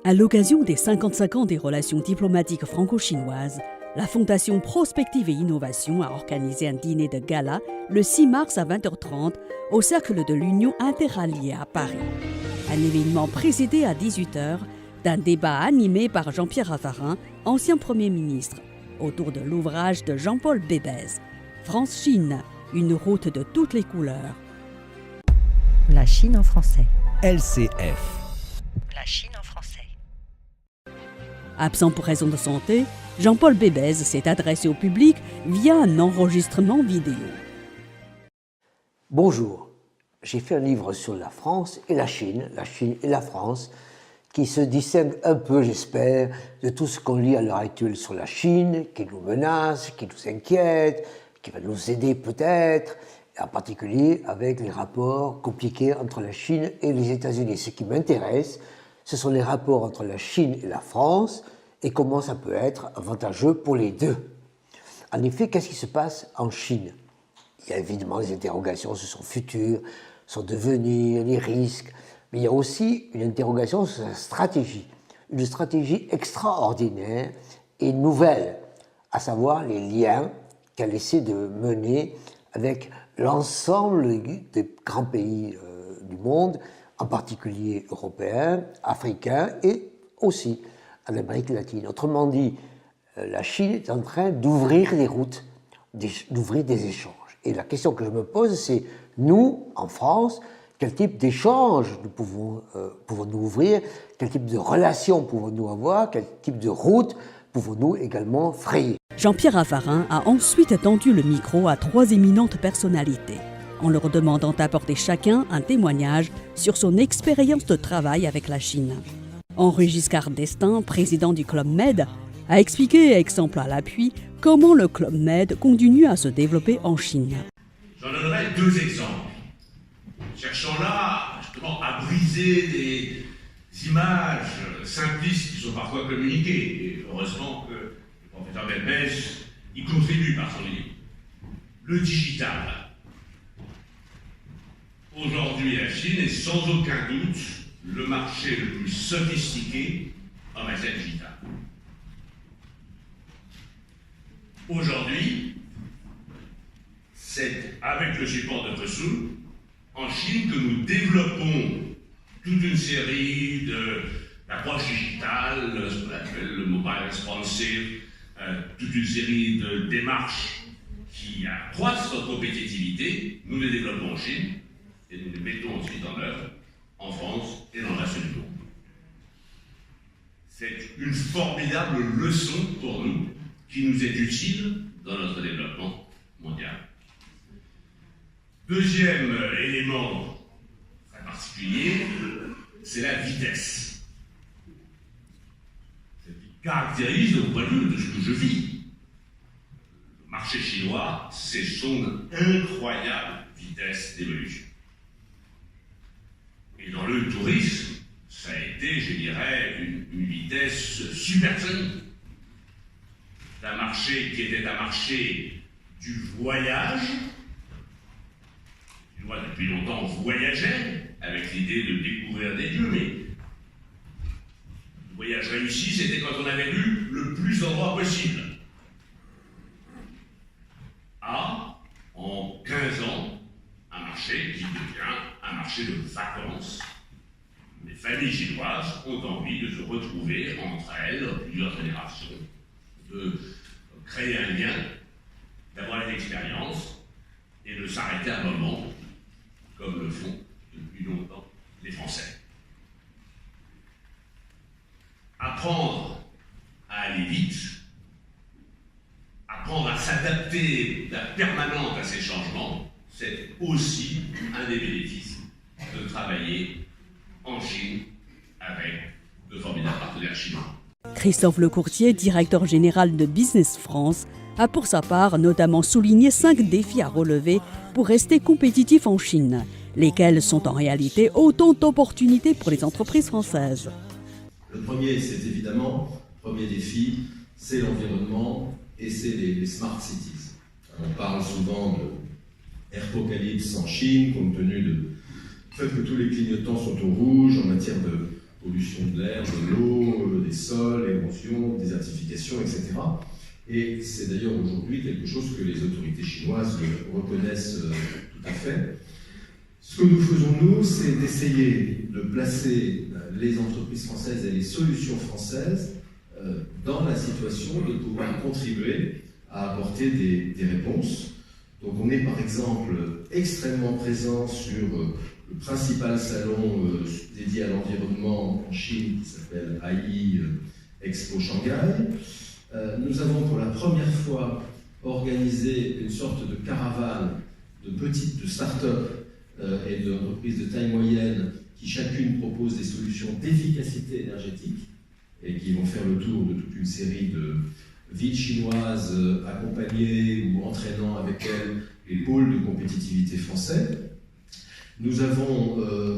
À l'occasion des 55 ans des relations diplomatiques franco-chinoises, la Fondation Prospective et Innovation a organisé un dîner de gala le 6 mars à 20h30 au Cercle de l'Union interalliée à Paris. Un événement précédé à 18h d'un débat animé par Jean-Pierre Raffarin, ancien Premier ministre, autour de l'ouvrage de Jean-Paul Bébès, France-Chine, une route de toutes les couleurs. La Chine en français. LCF. La Chine en français. Absent pour raison de santé, Jean-Paul Bébès s'est adressé au public via un enregistrement vidéo. Bonjour, j'ai fait un livre sur la France et la Chine et la France, qui se distingue un peu, j'espère, de tout ce qu'on lit à l'heure actuelle sur la Chine, qui nous menace, qui nous inquiète, qui va nous aider peut-être, en particulier avec les rapports compliqués entre la Chine et les États-Unis. Ce qui m'intéresse, ce sont les rapports entre la Chine et la France et comment ça peut être avantageux pour les deux. En effet, qu'est-ce qui se passe en Chine? Il y a évidemment des interrogations sur son futur, son devenir, les risques, mais il y a aussi une interrogation sur sa stratégie, une stratégie extraordinaire et nouvelle, à savoir les liens qu'elle essaie de mener avec l'ensemble des grands pays du monde, en particulier européens, africains et aussi en Amérique latine. Autrement dit, la Chine est en train d'ouvrir des routes, d'ouvrir des échanges. Et la question que je me pose, c'est nous, en France, quel type d'échanges nous pouvons-nous ouvrir, quel type de relations pouvons-nous avoir, quel type de route pouvons-nous également frayer. Jean-Pierre Raffarin a ensuite tendu le micro à 3 éminentes personnalités, en leur demandant d'apporter chacun un témoignage sur son expérience de travail avec la Chine. Henri Giscard d'Estaing, président du Club Med, a expliqué, exemple à l'appui, comment le Club Med continue à se développer en Chine. J'en donnerai 2 exemples. Cherchant là, justement, à briser des images simplistes qui sont parfois communiquées. Et heureusement que le professeur Bébès y contribue par son livre. Le digital. Aujourd'hui, la Chine est sans aucun doute le marché le plus sophistiqué en matière digitale. Aujourd'hui, c'est avec le support de Fosun, en Chine, que nous développons toute une série d'approches digitales, ce qu'on appelle le mobile responsive, toute une série de démarches qui accroissent notre compétitivité. Nous les développons en Chine et nous les mettons ensuite en œuvre en France et dans le reste du monde. C'est une formidable leçon pour nous qui nous est utile dans notre développement mondial. Deuxième élément très particulier, c'est la vitesse. Ce qui caractérise, au point de vue de ce que je vis, le marché chinois, c'est son incroyable vitesse d'évolution. Et dans le tourisme, ça a été, je dirais, une vitesse supersonique. D'un marché qui était un marché du voyage. Moi, depuis longtemps, on voyageait avec l'idée de découvrir des lieux, mais le voyage réussi, c'était quand on avait vu le plus d'endroits possible. En 15 ans, un marché qui devient un marché de vacances. Les familles chinoises ont envie de se retrouver entre elles, plusieurs générations, de créer un lien, d'avoir une expérience et de s'arrêter un moment, comme le font depuis longtemps les Français. Apprendre à aller vite, apprendre à s'adapter permanente à ces changements, c'est aussi un des bénéfices de travailler en Chine avec de formidables partenaires chinois. Christophe Lecourtier, directeur général de Business France, a pour sa part notamment souligné 5 défis à relever pour rester compétitif en Chine, lesquels sont en réalité autant d'opportunités pour les entreprises françaises. Le premier, c'est évidemment, premier défi, c'est l'environnement et c'est les smart cities. On parle souvent d'apocalypse en Chine, compte tenu du fait que tous les clignotants sont au rouge en matière de pollution de l'air, de l'eau, des sols, érosion, désertification, etc. Et c'est d'ailleurs aujourd'hui quelque chose que les autorités chinoises reconnaissent tout à fait. Ce que nous faisons, nous, c'est d'essayer de placer les entreprises françaises et les solutions françaises dans la situation de pouvoir contribuer à apporter des réponses. Donc on est par exemple extrêmement présent sur le principal salon dédié à l'environnement en Chine qui s'appelle AI Expo Shanghai. Nous avons pour la première fois organisé une sorte de caravane de start-up et d'entreprises de taille moyenne qui chacune propose des solutions d'efficacité énergétique et qui vont faire le tour de toute une série de villes chinoises accompagnées ou entraînant avec elles les pôles de compétitivité français. Nous avons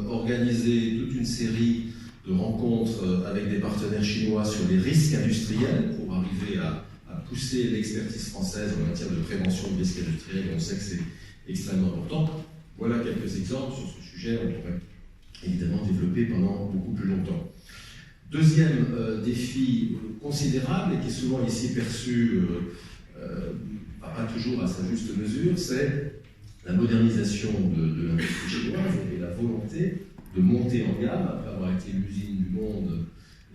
organisé toute une série de rencontres avec des partenaires chinois sur les risques industriels pour arriver à pousser l'expertise française en matière de prévention de risques industriels. On sait que c'est extrêmement important. Voilà quelques exemples sur ce sujet. On pourrait évidemment développer pendant beaucoup plus longtemps. Deuxième défi considérable et qui est souvent ici perçu, pas toujours à sa juste mesure, c'est la modernisation de l'industrie chinoise et la volonté de monter en gamme. Après avoir été l'usine du monde,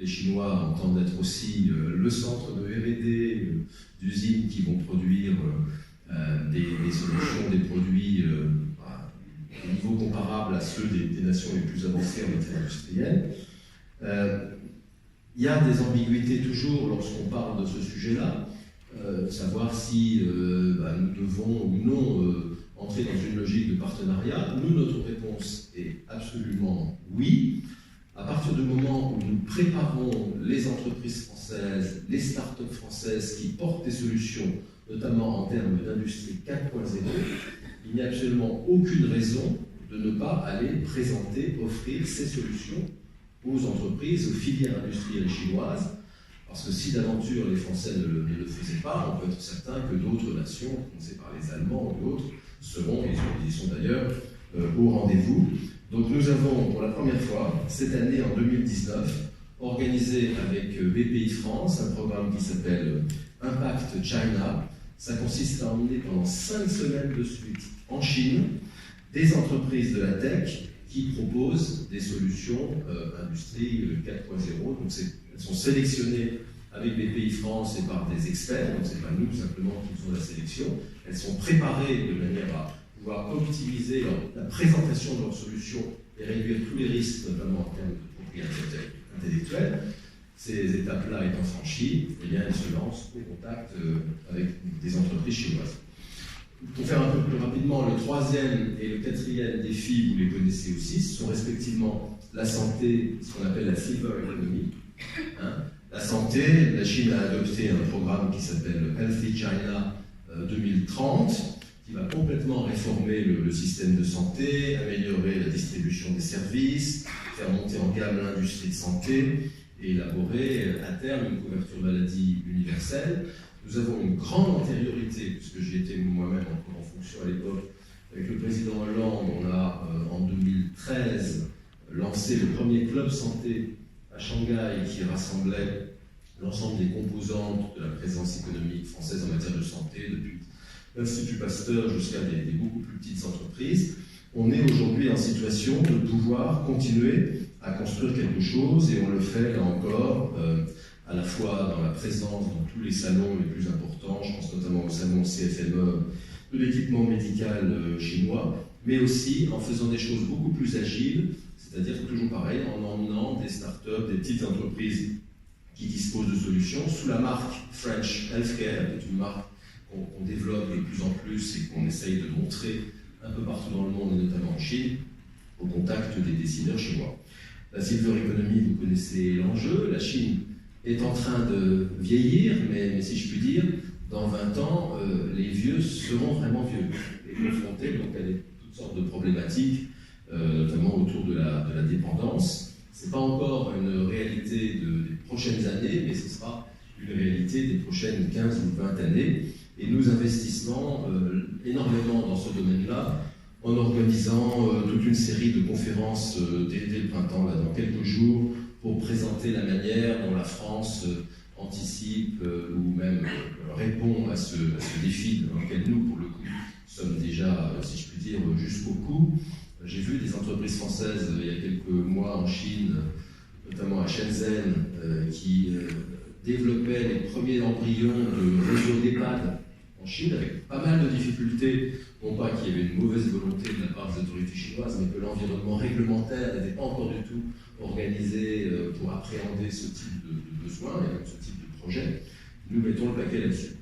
les Chinois entendent être aussi le centre de R&D, d'usines qui vont produire des solutions, des produits au niveau comparable à ceux des nations les plus avancées en matière industrielle. Il y a des ambiguïtés toujours lorsqu'on parle de ce sujet-là, savoir si nous devons ou non entrer dans une logique de partenariat. Nous, notre réponse est absolument oui. À partir du moment où nous préparons les entreprises françaises, les start-up françaises qui portent des solutions, notamment en termes d'industrie 4.0, il n'y a absolument aucune raison de ne pas aller présenter, offrir ces solutions aux entreprises, aux filières industrielles chinoises, parce que si d'aventure les Français ne le faisaient pas, on peut être certain que d'autres nations, commencées par les Allemands ou d'autres, seront, et ils sont d'ailleurs, au rendez-vous. Donc nous avons pour la première fois, cette année en 2019, organisé avec BPI France un programme qui s'appelle Impact China. Ça consiste à emmener pendant 5 semaines de suite en Chine des entreprises de la tech qui proposent des solutions industrie 4.0. Donc elles sont sélectionnées avec BPI France et par des experts, donc ce n'est pas nous simplement qui faisons la sélection. Elles sont préparées de manière à pouvoir optimiser la présentation de leurs solutions et réduire tous les risques, notamment en termes de propriété intellectuelle. Ces étapes-là étant franchies, eh bien, elles se lancent au contact avec des entreprises chinoises. Pour faire un peu plus rapidement, le troisième et le quatrième défi, vous les connaissez aussi, ce sont respectivement la santé, ce qu'on appelle la silver economy. La santé, la Chine a adopté un programme qui s'appelle Healthy China 2030, qui va complètement réformer le système de santé, améliorer la distribution des services, faire monter en gamme l'industrie de santé et élaborer à terme une couverture maladie universelle. Nous avons une grande antériorité, puisque j'y étais moi-même encore en fonction à l'époque, avec le président Hollande. On a en 2013 lancé le premier club santé à Shanghai qui rassemblait l'ensemble des composantes de la présence économique française en matière de santé, depuis l'Institut Pasteur jusqu'à des beaucoup plus petites entreprises. On est aujourd'hui en situation de pouvoir continuer à construire quelque chose, et on le fait là encore à la fois dans la présence dans tous les salons les plus importants, je pense notamment au salon CFME de l'équipement médical chinois, mais aussi en faisant des choses beaucoup plus agiles, c'est-à-dire toujours pareil, en emmenant des startups, des petites entreprises qui disposent de solutions sous la marque French Healthcare, qui est une marque qu'on développe de plus en plus et qu'on essaye de montrer un peu partout dans le monde, et notamment en Chine, au contact des décideurs chinois. La silver economy, vous connaissez l'enjeu. La Chine est en train de vieillir, mais si je puis dire, dans 20 ans, les vieux seront vraiment vieux et confrontés donc, à toutes sortes de problématiques, notamment autour de la dépendance. Ce n'est pas encore une réalité des prochaines années, mais ce sera une réalité des prochaines 15 ou 20 années. Et nous investissons énormément dans ce domaine-là, en organisant toute une série de conférences dès le printemps. Là, dans quelques jours, pour présenter la manière dont la France anticipe ou même répond à ce défi dans lequel nous, pour le coup, sommes déjà, si je puis dire, jusqu'au cou. J'ai vu des entreprises françaises il y a quelques mois en Chine, notamment à Shenzhen, qui développaient les premiers embryons de réseaux d'EHPAD en Chine, avec pas mal de difficultés, non pas qu'il y avait une mauvaise volonté de la part des autorités chinoises, mais que l'environnement réglementaire n'était pas encore du tout organisé pour appréhender ce type de besoins et donc ce type de projet. Nous mettons le paquet là-dessus.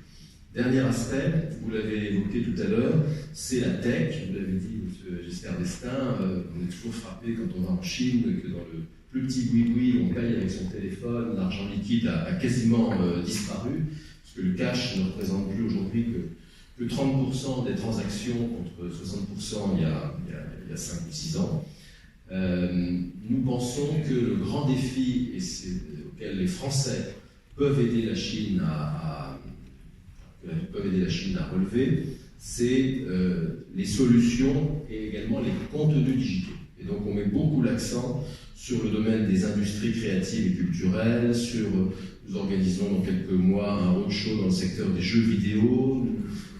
Dernier aspect, vous l'avez évoqué tout à l'heure, c'est la tech. Vous l'avez dit, M. Giscard d'Estaing, on est toujours frappé quand on va en Chine que dans le plus petit boui-boui, on paye avec son téléphone, l'argent liquide a quasiment disparu, parce que le cash ne représente plus aujourd'hui que 30% des transactions contre 60% il y a 5 ou 6 ans. Nous pensons que le grand défi auquel les Français peuvent aider la Chine à relever, c'est les solutions et également les contenus digitaux. Et donc on met beaucoup l'accent sur le domaine des industries créatives et culturelles, nous organisons dans quelques mois un roadshow dans le secteur des jeux vidéo,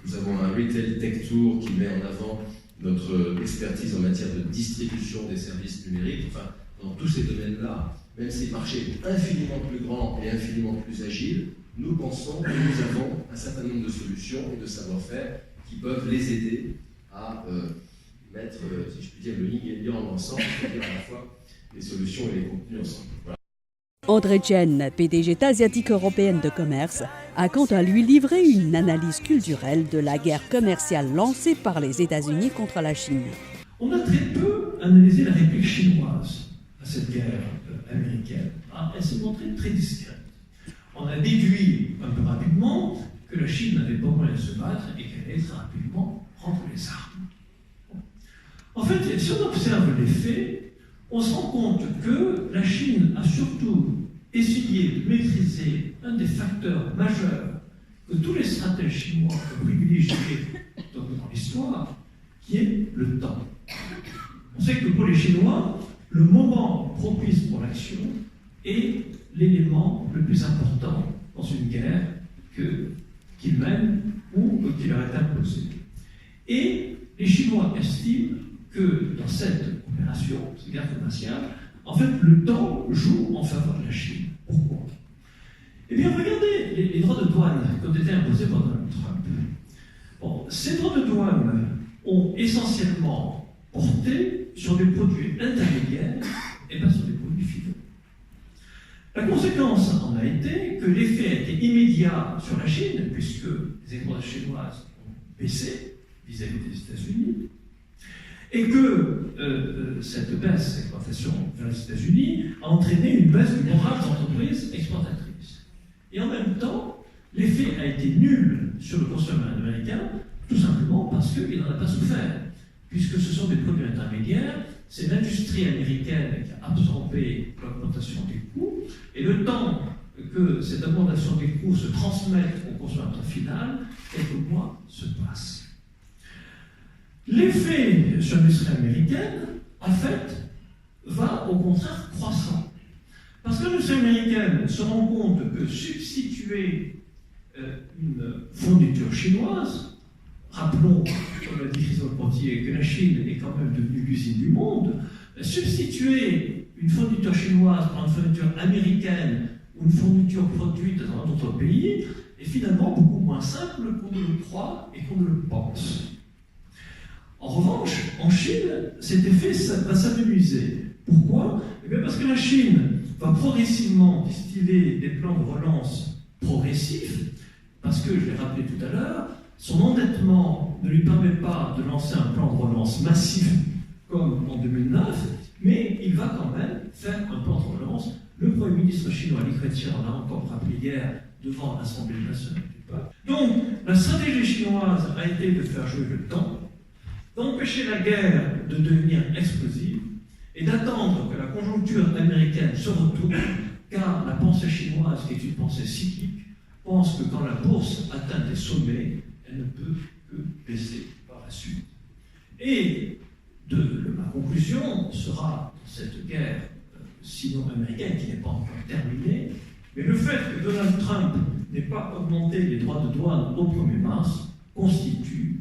nous avons un Retail Tech Tour qui met en avant notre expertise en matière de distribution des services numériques. Enfin, dans tous ces domaines-là, même si le marché est infiniment plus grand et infiniment plus agile, nous pensons que nous avons un certain nombre de solutions et de savoir-faire qui peuvent les aider à mettre, si je puis dire, le yin et le yang ensemble, c'est-à-dire à la fois les solutions et les contenus ensemble. Voilà. André Chen, PDG d'Asiatique Européenne de Commerce, a quant à lui livré une analyse culturelle de la guerre commerciale lancée par les États-Unis contre la Chine. On a très peu analysé la réplique chinoise à cette guerre américaine. Elle s'est montrée très discrète. On a déduit un peu rapidement que la Chine n'avait pas moyen de se battre et qu'elle allait très rapidement prendre les armes. En fait, si on observe les faits, on se rend compte que la Chine a surtout essayé de maîtriser un des facteurs majeurs que tous les stratèges chinois ont privilégié dans l'histoire, qui est le temps. On sait que pour les Chinois, le moment propice pour l'action est l'élément le plus important dans une guerre qu'ils mènent ou qui leur est imposée. Et les Chinois estiment que dans cette opération, cette guerre commerciale, en fait, le temps joue en faveur de la Chine. Pourquoi? Eh bien, regardez les droits de douane qui ont été imposés par Donald Trump. Bon, ces droits de douane ont essentiellement porté sur des produits intermédiaires et pas sur des produits finaux. La conséquence en a été que l'effet a été immédiat sur la Chine, puisque les exportations chinoises ont baissé vis-à-vis des États-Unis, et que cette baisse d'exportation vers les États-Unis a entraîné une baisse du moral des entreprises exportatrices. Et en même temps, l'effet a été nul sur le consommateur américain, tout simplement parce qu'il n'en a pas souffert, puisque ce sont des produits intermédiaires, c'est l'industrie américaine qui a absorbé l'augmentation des coûts, et le temps que cette augmentation des coûts se transmette au consommateur final, quelques mois se passent. L'effet sur l'industrie américaine, en fait, va au contraire croissant. Parce que l'industrie américaine se rend compte que substituer une fourniture chinoise, rappelons, comme l'a dit Christophe Pontier, que la Chine est quand même devenue l'usine du monde, substituer une fourniture chinoise par une fourniture américaine ou une fourniture produite dans un autre pays est finalement beaucoup moins simple qu'on ne le croit et qu'on ne le pense. En revanche, en Chine, cet effet va s'amenuiser. Pourquoi? Eh bien parce que la Chine va progressivement distiller des plans de relance progressifs, parce que, je l'ai rappelé tout à l'heure, son endettement ne lui permet pas de lancer un plan de relance massif comme en 2009, mais il va quand même faire un plan de relance. Le Premier ministre chinois, Li Keqiang, en a encore rappelé hier devant l'Assemblée nationale du peuple. Donc, la stratégie chinoise a été de faire jouer le temps, d'empêcher la guerre de devenir explosive et d'attendre que la conjoncture américaine se retourne, car la pensée chinoise, qui est une pensée cyclique, pense que quand la bourse atteint des sommets, elle ne peut que baisser par la suite. Et ma conclusion sera, dans cette guerre sino-américaine qui n'est pas encore terminée. Mais le fait que Donald Trump n'ait pas augmenté les droits de douane au 1er mars constitue